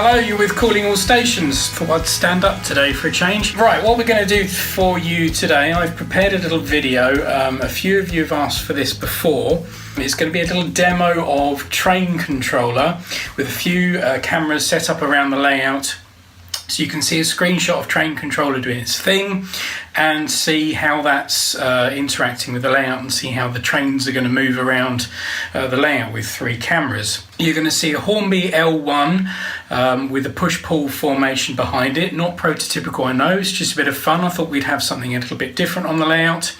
Hello, you're with Calling All Stations. Thought I'd stand up today for a change. Right, what we're going to do for you today, I've prepared a little video. A few of you have asked for this before. It's going to be a little demo of TrainController with a few cameras set up around the layout. So you can see a screenshot of TrainController doing its thing and see how that's interacting with the layout and see how the trains are going to move around the layout with 3 cameras. You're going to see a Hornby L1 with a push-pull formation behind it. Not prototypical, I know, it's just a bit of fun. I thought we'd have something a little bit different on the layout.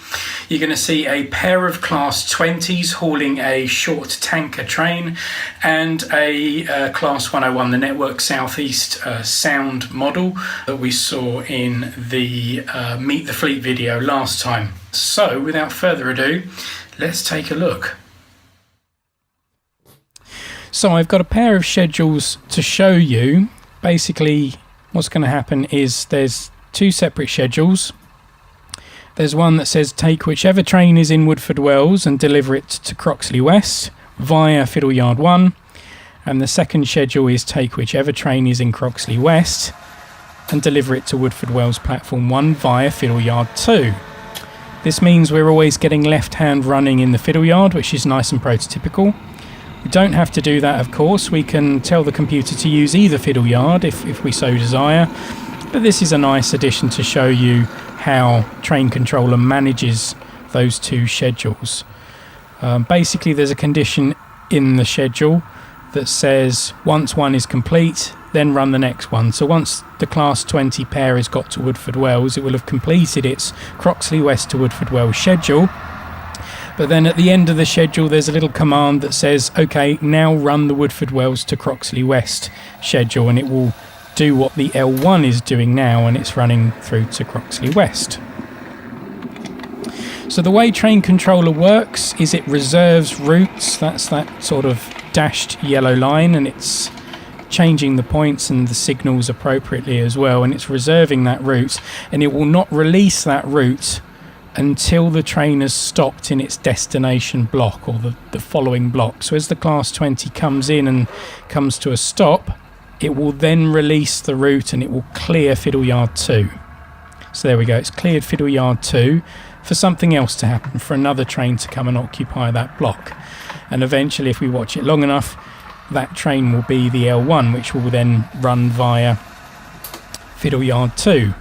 You're going to see a pair of Class 20s hauling a short tanker train and a Class 101, the Network Southeast sound model that we saw in the Meet the Fleet video last time. So without further ado, let's take a look. So I've got a pair of schedules to show you. Basically what's going to happen is there's 2 separate schedules. There's one that says take whichever train is in Woodford Wells and deliver it to Croxley West via Fiddle Yard 1, and the second schedule is take whichever train is in Croxley West and deliver it to Woodford Wells Platform 1 via Fiddle Yard 2. This means we're always getting left hand running in the Fiddle Yard, which is nice and prototypical. We don't have to do that, of course. We can tell the computer to use either Fiddle Yard if we so desire, but this is a nice addition to show you how TrainController manages those 2 schedules. Basically there's a condition in the schedule that says once one is complete, then run the next one. So once the Class 20 pair has got to Woodford Wells, it will have completed its Croxley West to Woodford Wells schedule. But then at the end of the schedule there's a little command that says, okay, now run the Woodford Wells to Croxley West schedule, and it will do what the L1 is doing now, and it's running through to Croxley West. So the way TrainController works is it reserves routes. That's that sort of dashed yellow line, and it's changing the points and the signals appropriately as well, and it's reserving that route, and it will not release that route until the train has stopped in its destination block, or the following block. So as the Class 20 comes in and comes to a stop, it will then release the route and it will clear Fiddle Yard 2. So there we go, it's cleared Fiddle Yard 2 for something else to happen, for another train to come and occupy that block. And eventually, if we watch it long enough, that train will be the L1, which will then run via Fiddle Yard 2.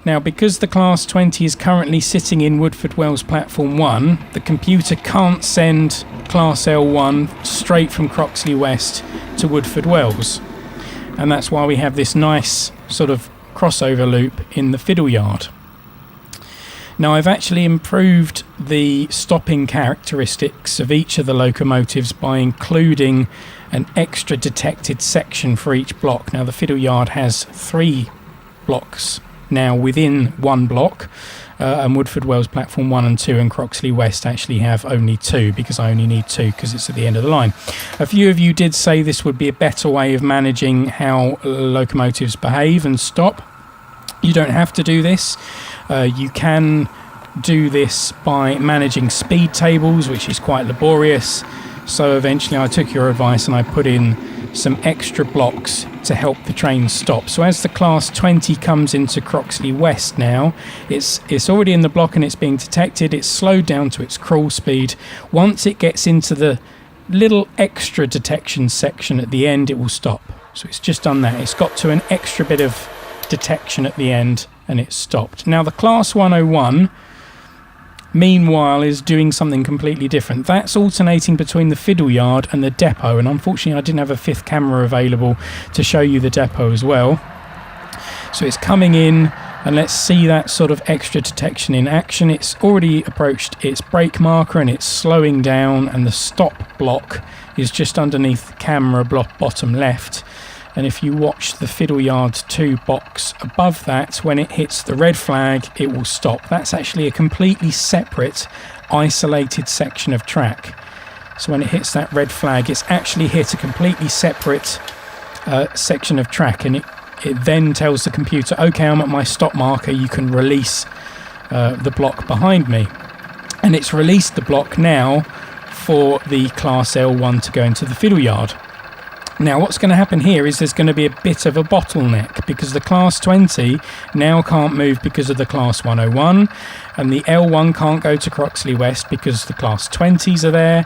Now, because the Class 20 is currently sitting in Woodford Wells Platform 1, the computer can't send Class L1 straight from Croxley West to Woodford Wells. And that's why we have this nice sort of crossover loop in the Fiddle Yard. Now, I've actually improved the stopping characteristics of each of the locomotives by including an extra detected section for each block. Now, the Fiddle Yard has 3 blocks now within one block, and Woodford Wells Platform 1 and 2 and Croxley West actually have only 2, because I only need 2 because it's at the end of the line. A few of you did say this would be a better way of managing how locomotives behave and stop. You don't have to do this. You can do this by managing speed tables, which is quite laborious. So eventually I took your advice and I put in some extra blocks to help the train stop. So as the Class 20 comes into Croxley West now, it's already in the block and it's being detected. It's slowed down to its crawl speed. Once it gets into the little extra detection section at the end, it will stop. So it's just done that. It's got to an extra bit of detection at the end and it's stopped. Now the Class 101 meanwhile is doing something completely different. That's alternating between the Fiddle Yard and the depot, and unfortunately I didn't have a 5th camera available to show you the depot as well. So it's coming in, and let's see that sort of extra detection in action. It's already approached its brake marker and it's slowing down, and the stop block is just underneath the camera block bottom left. And if you watch the Fiddle Yard 2 box above that, when it hits the red flag, it will stop. That's actually a completely separate, isolated section of track. So when it hits that red flag, it's actually hit a completely separate section of track, and it then tells the computer, okay, I'm at my stop marker, you can release the block behind me. And it's released the block now for the Class L1 to go into the Fiddle Yard. Now what's going to happen here is there's going to be a bit of a bottleneck, because the Class 20 now can't move because of the Class 101, and the L1 can't go to Croxley West because the Class 20s are there,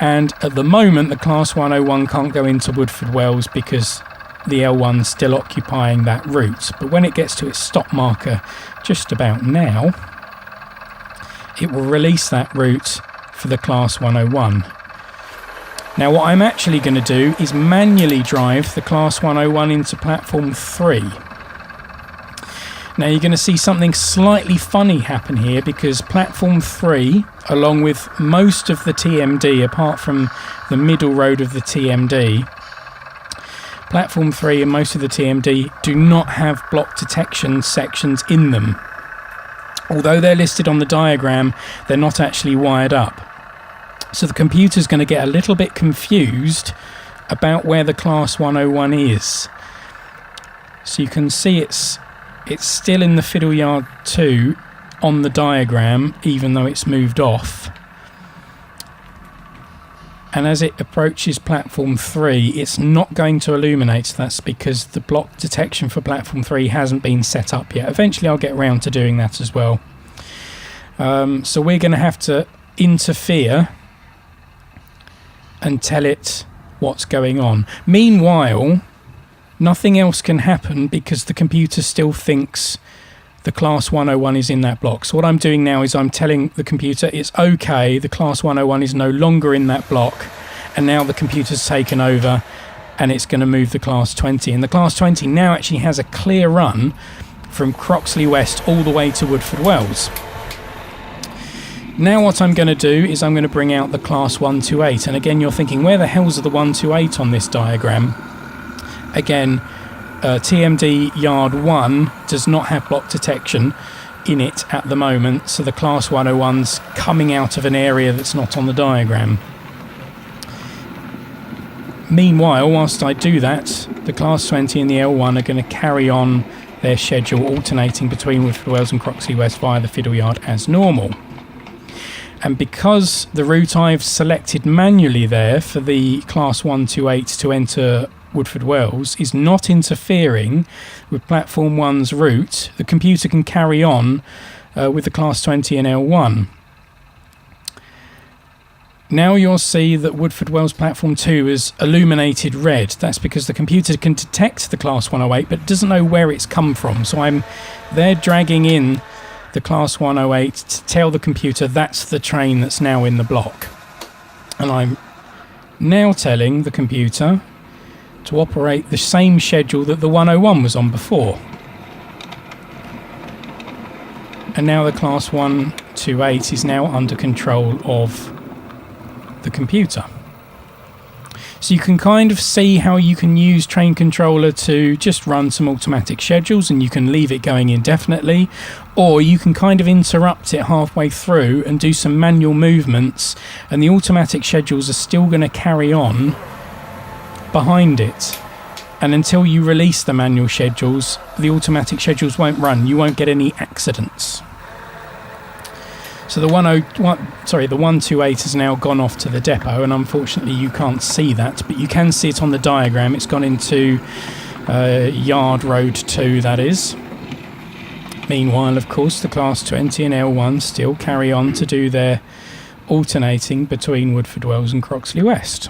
and at the moment the Class 101 can't go into Woodford Wells because the L1's still occupying that route. But when it gets to its stop marker just about now, it will release that route for the Class 101. Now what I'm actually going to do is manually drive the Class 101 into platform 3. Now you're going to see something slightly funny happen here, because platform 3, along with most of the TMD, apart from the middle road of the TMD, platform 3 and most of the TMD do not have block detection sections in them. Although they're listed on the diagram, they're not actually wired up. So the computer's going to get a little bit confused about where the Class 101 is. So you can see it's still in the fiddle yard 2 on the diagram, even though it's moved off. And as it approaches platform 3, it's not going to illuminate. That's because the block detection for platform 3 hasn't been set up yet. Eventually I'll get around to doing that as well. So we're going to have to interfere and tell it what's going on. Meanwhile, nothing else can happen because the computer still thinks the Class 101 is in that block. So what I'm doing now is I'm telling the computer it's okay, the Class 101 is no longer in that block, and now the computer's taken over and it's going to move the Class 20. And the Class 20 now actually has a clear run from Croxley West all the way to Woodford Wells. Now what I'm going to do is I'm going to bring out the Class 128, and again you're thinking, where the hell's the 128 on this diagram? Again, TMD Yard 1 does not have block detection in it at the moment, so the Class 101's coming out of an area that's not on the diagram. Meanwhile, whilst I do that, the Class 20 and the L1 are going to carry on their schedule, alternating between Woodford Wells and Croxley West via the fiddle yard as normal. And because the route I've selected manually there for the Class 128 to enter Woodford Wells is not interfering with Platform 1's route, the computer can carry on with the Class 20 and L1. Now you'll see that Woodford Wells Platform 2 is illuminated red. That's because the computer can detect the Class 108 but doesn't know where it's come from. So I'm there dragging in the Class 108 to tell the computer that's the train that's now in the block. And I'm now telling the computer to operate the same schedule that the 101 was on before. And now the Class 128 is now under control of the computer. So you can kind of see how you can use TrainController to just run some automatic schedules, and you can leave it going indefinitely, or you can kind of interrupt it halfway through and do some manual movements, and the automatic schedules are still going to carry on behind it. And until you release the manual schedules, the automatic schedules won't run. You won't get any accidents. So the 128 has now gone off to the depot, and unfortunately you can't see that, but you can see it on the diagram. It's gone into Yard Road 2, that is. Meanwhile, of course, the Class 20 and L1 still carry on to do their alternating between Woodford Wells and Croxley West.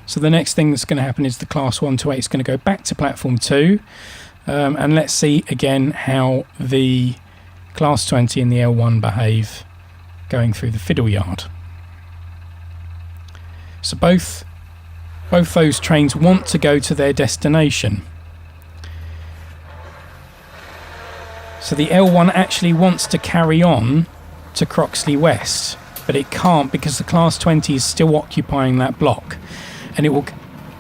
So the next thing that's going to happen is the Class 128 is going to go back to Platform 2. And let's see again how the Class 20 and the L1 behave going through the fiddle yard. So both those trains want to go to their destination. So the L1 actually wants to carry on to Croxley West, but it can't because the Class 20 is still occupying that block, and it will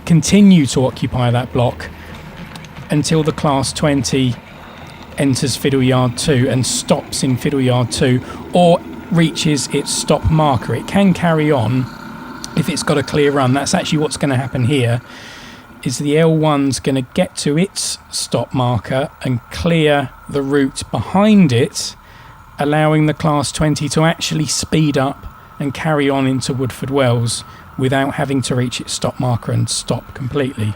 continue to occupy that block until the Class 20 enters Fiddle Yard 2 and stops in Fiddle Yard 2 or reaches its stop marker. It can carry on if it's got a clear run. That's actually what's going to happen here, is the L1's going to get to its stop marker and clear the route behind it, allowing the Class 20 to actually speed up and carry on into Woodford Wells without having to reach its stop marker and stop completely.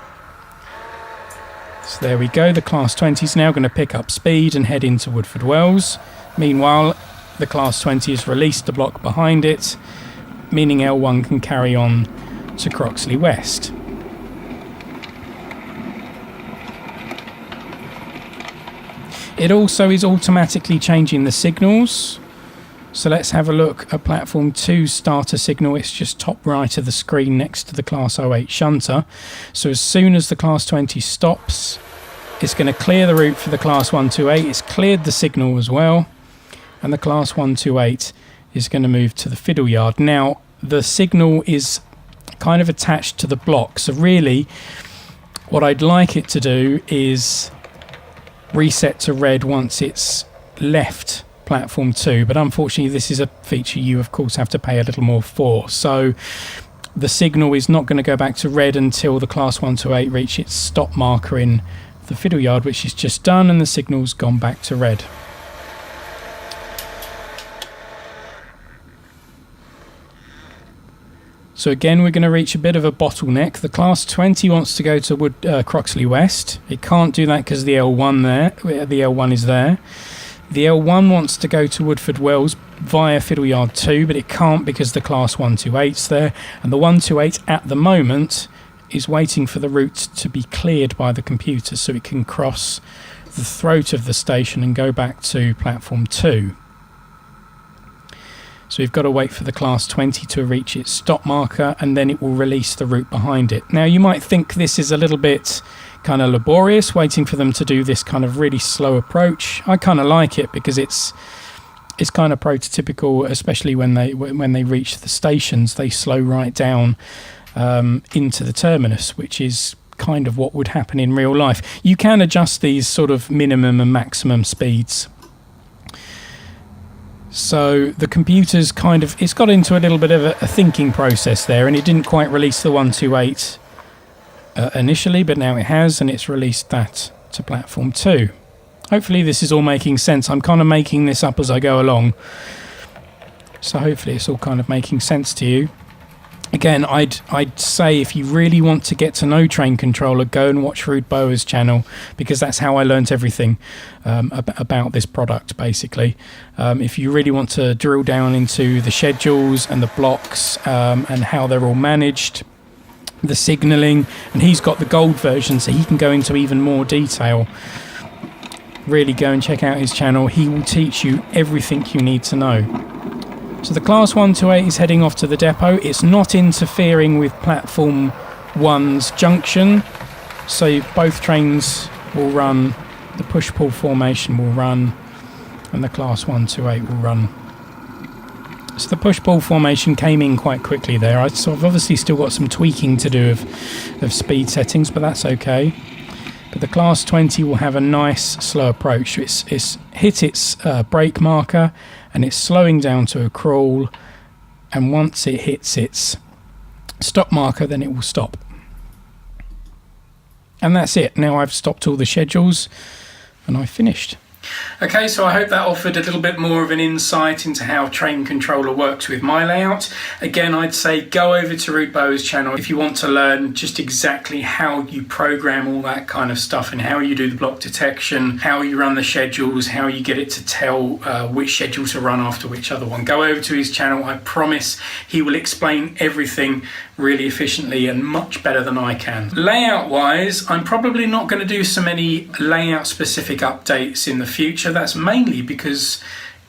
So there we go, the Class 20 is now going to pick up speed and head into Woodford Wells. Meanwhile, the Class 20 has released the block behind it, meaning L1 can carry on to Croxley West. It also is automatically changing the signals. So let's have a look at Platform 2's starter signal. It's just top right of the screen next to the Class 08 shunter. So as soon as the Class 20 stops, it's going to clear the route for the Class 128. It's cleared the signal as well. And the Class 128 is going to move to the fiddle yard. Now, the signal is kind of attached to the block. So really, what I'd like it to do is reset to red once it's left Platform 2, but unfortunately this is a feature you of course have to pay a little more for. So the signal is not going to go back to red until the Class 128 reach its stop marker in the fiddle yard, which is just done, and the signal's gone back to red. So again, we're going to reach a bit of a bottleneck. The Class 20 wants to go to Croxley West. It can't do that because the L1 is there. The L1 wants to go to Woodford Wells via Fiddle Yard 2, but it can't because the Class 128's there. And the 128 at the moment is waiting for the route to be cleared by the computer so it can cross the throat of the station and go back to Platform 2. So we've got to wait for the Class 20 to reach its stop marker, and then it will release the route behind it. Now you might think this is a little bit kind of laborious, waiting for them to do this kind of really slow approach. I kind of like it because it's kind of prototypical, especially when they reach the stations, they slow right down into the terminus, which is kind of what would happen in real life. You can adjust these sort of minimum and maximum speeds. So the computer's it's got into a little bit of a thinking process there, and it didn't quite release the 128 initially, but now it has, and it's released that to Platform 2. Hopefully this is all making sense. I'm kind of making this up as I go along, so hopefully it's all kind of making sense to you. Again, I'd say if you really want to get to know TrainController, go and watch Ruud Boer's channel, because that's how I learnt everything about this product, basically. If you really want to drill down into the schedules and the blocks and how they're all managed, the signalling, and he's got the gold version, so he can go into even more detail. Really go and check out his channel. He will teach you everything you need to know. So the Class 128 is heading off to the depot. It's not interfering with Platform 1's junction, so both trains will run, the push-pull formation will run, and the Class 128 will run. So the push-pull formation came in quite quickly there. So I've obviously still got some tweaking to do of speed settings, but that's okay. But the Class 20 will have a nice slow approach. It's hit its brake marker, and it's slowing down to a crawl, and once it hits its stop marker, then it will stop. And that's it. Now I've stopped all the schedules and I've finished. Okay, so I hope that offered a little bit more of an insight into how TrainController works with my layout. Again, I'd say go over to Ruud Boer's channel if you want to learn just exactly how you program all that kind of stuff and how you do the block detection, how you run the schedules, how you get it to tell which schedule to run after which other one. Go over to his channel. I promise he will explain everything really efficiently and much better than I can. Layout wise, I'm probably not going to do so many layout specific updates in the future. That's mainly because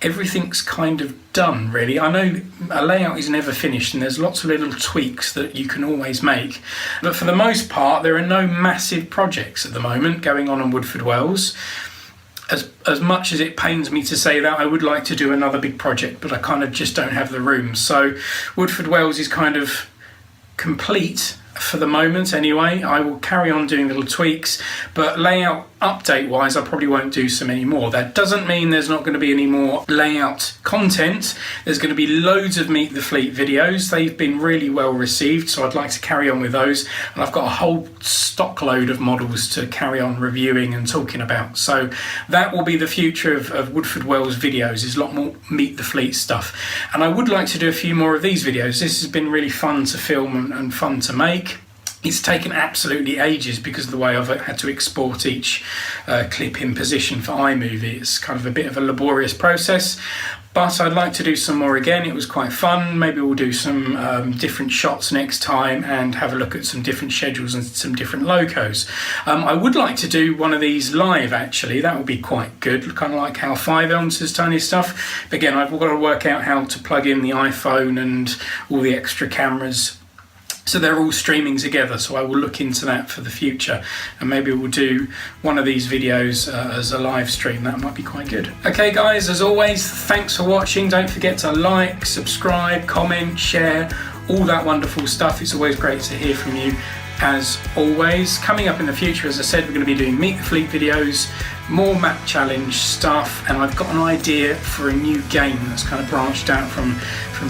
everything's kind of done, really. I know a layout is never finished and there's lots of little tweaks that you can always make, but for the most part there are no massive projects at the moment going on Woodford Wells. As much as it pains me to say that, I would like to do another big project, but I kind of just don't have the room. So Woodford Wells is kind of complete for the moment anyway. I will carry on doing little tweaks, but layout update wise I probably won't do so many more. That doesn't mean there's not going to be any more layout content. There's going to be loads of Meet the Fleet videos. They've been really well received, so I'd like to carry on with those, and I've got a whole stock stock load of models to carry on reviewing and talking about. So that will be the future of Woodford Wells videos, is a lot more meet the fleet stuff. And I would like to do a few more of these videos. This has been really fun to film and fun to make. It's taken absolutely ages because of the way I've had to export each clip in position for iMovie. It's kind of a bit of a laborious process, but I'd like to do some more again. It was quite fun. Maybe we'll do some different shots next time and have a look at some different schedules and some different locos. I would like to do one of these live, actually. That would be quite good, kind of like how 5 Elms has done his stuff. But again, I've got to work out how to plug in the iPhone and all the extra cameras, so they're all streaming together. So I will look into that for the future, and maybe we'll do one of these videos as a live stream. That might be quite good. Okay guys, as always, thanks for watching. Don't forget to like, subscribe, comment, share, all that wonderful stuff. It's always great to hear from you. As always, coming up in the future, as I said, we're going to be doing Meet the Fleet videos, more map challenge stuff, and I've got an idea for a new game that's kind of branched out from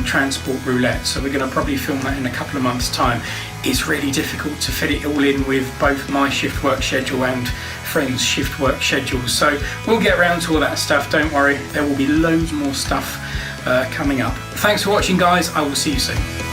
Transport Roulette, so we're going to probably film that in a couple of months' time. It's really difficult to fit it all in with both my shift work schedule and friends' shift work schedules, so we'll get around to all that stuff, don't worry. There will be loads more stuff coming up. Thanks for watching guys, I will see you soon.